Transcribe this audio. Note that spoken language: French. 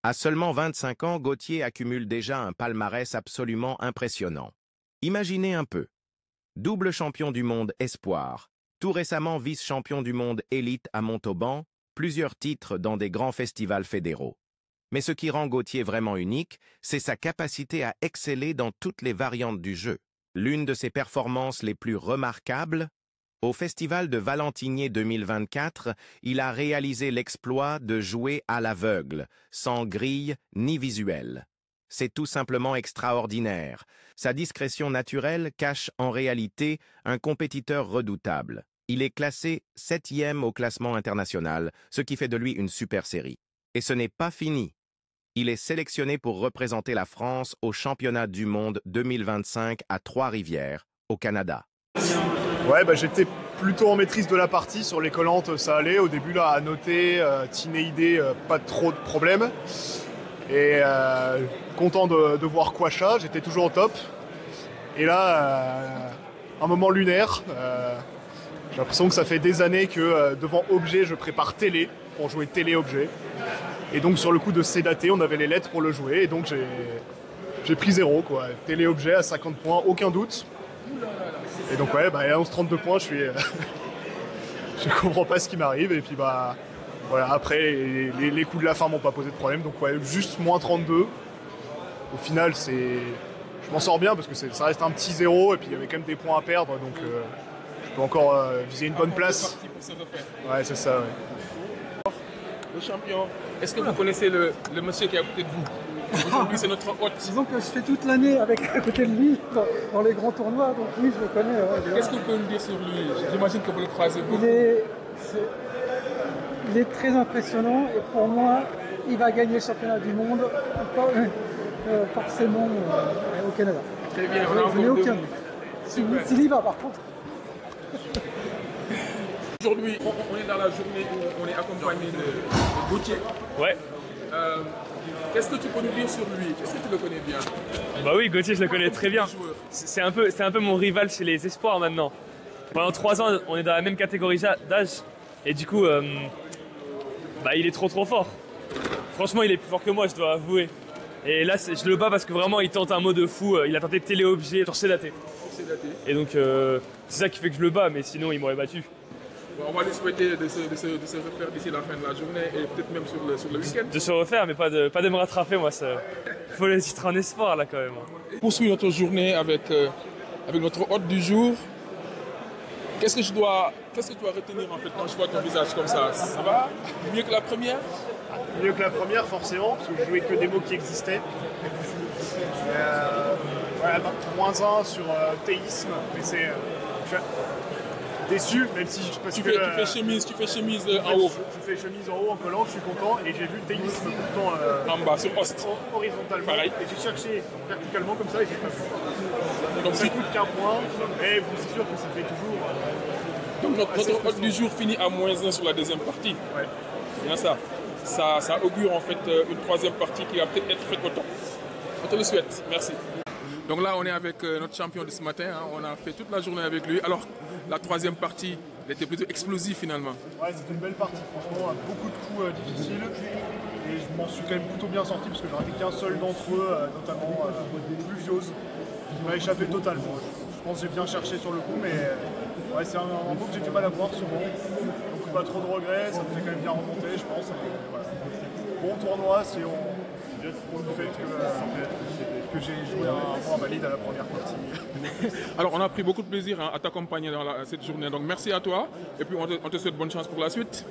À seulement 25 ans, Gauthier accumule déjà un palmarès absolument impressionnant. Imaginez un peu. Double champion du monde espoir, tout récemment vice-champion du monde élite à Montauban, plusieurs titres dans des grands festivals fédéraux. Mais ce qui rend Gauthier vraiment unique, c'est sa capacité à exceller dans toutes les variantes du jeu. L'une de ses performances les plus remarquables, au Festival de Valentinier 2024, il a réalisé l'exploit de jouer à l'aveugle, sans grille ni visuel. C'est tout simplement extraordinaire. Sa discrétion naturelle cache en réalité un compétiteur redoutable. Il est classé 7e au classement international, ce qui fait de lui une super série. Et ce n'est pas fini. Il est sélectionné pour représenter la France au championnat du monde 2025 à Trois-Rivières, au Canada. Ouais, j'étais plutôt en maîtrise de la partie. Sur les collantes, ça allait. Au début, là, à noter, Tinéidé, pas trop de problèmes. Et content de voir Quasha, j'étais toujours au top. Et là, un moment lunaire. J'ai l'impression que ça fait des années que devant objet, je prépare télé pour jouer télé-objet. Et donc sur le coup de Cédaté, on avait les lettres pour le jouer. Et donc j'ai pris 0, quoi. Télé-objet à 50 points, aucun doute. Et donc ouais, à 11-32 points, je comprends pas ce qui m'arrive. Et puis voilà, après, les coups de la fin m'ont pas posé de problème. Donc ouais, juste moins 32. Au final, je m'en sors bien parce que ça reste un petit 0 et puis il y avait quand même des points à perdre. Donc je peux encore viser une bonne place. Ouais, c'est ça, ouais. Le champion, est-ce que vous connaissez le monsieur qui est à côté de vous? Aujourd'hui, c'est notre hôte. Disons que je fais toute l'année à côté de lui dans les grands tournois, donc oui, je le connais. Qu'est-ce que vous pouvez nous dire sur lui? J'imagine que vous le croisez beaucoup. Il est très impressionnant et pour moi, il va gagner le championnat du monde, forcément au Canada. Très bien, je n'ai aucun doute. S'il y va par contre. Aujourd'hui, on est dans la journée où on est accompagné de Gauthier. Ouais. Qu'est-ce que tu peux nous dire sur lui? Est-ce que tu le connais bien? Bah oui, Gauthier, je le connais très bien. C'est un peu mon rival chez les espoirs maintenant. Pendant 3 ans, on est dans la même catégorie d'âge. Et du coup, il est trop fort. Franchement, il est plus fort que moi, je dois avouer. Et là, je le bats parce que vraiment, il tente un mot de fou. Il a tenté télé-objet sur Cédaté. Et donc, c'est ça qui fait que je le bats, mais sinon, il m'aurait battu. Bon, on va lui souhaiter de se refaire d'ici la fin de la journée et peut-être même sur le week-end. De se refaire, mais pas de me rattraper, moi. Il faut les titres en espoir, là, quand même. Poursuivre notre journée avec notre hôte du jour. Qu'est-ce que tu dois retenir en fait quand je vois ton visage comme ça? Ça va? Mieux que la première? Mieux que la première, forcément, parce que je jouais que des mots qui existaient. -1 sur théisme, mais c'est... déçu, même si parce tu que fais chemise en haut. Je fais chemise en haut en collant, je suis content et j'ai vu théisme pourtant en bas sur poste horizontalement. Pareil. Et j'ai cherché verticalement comme ça et j'ai pas vu. Donc ça si... coûte qu'un point, mais bon, c'est sûr que ça fait toujours. Donc notre hôte du jour finit à -1 sur la deuxième partie. Ouais. C'est bien ça. Ça augure en fait une troisième partie qui va peut-être être faite au temps. On te le souhaite. Merci. Donc là, on est avec notre champion de ce matin. On a fait toute la journée avec lui. Alors, la troisième partie, elle était plutôt explosive finalement. Ouais, c'était une belle partie. Franchement, beaucoup de coups difficiles. Et je m'en suis quand même plutôt bien sorti parce que j'en ai qu'un seul d'entre eux, notamment Pluviose, qui m'a échappé totalement. Je pense que j'ai bien cherché sur le coup, mais c'est un mot que j'ai du mal à voir souvent. Donc pas trop de regrets, ça me fait quand même bien remonter, je pense. Voilà. Bon tournoi si on pour le fait que j'ai joué un point valide à la première partie. Alors on a pris beaucoup de plaisir à t'accompagner dans cette journée, donc merci à toi et puis on te souhaite bonne chance pour la suite.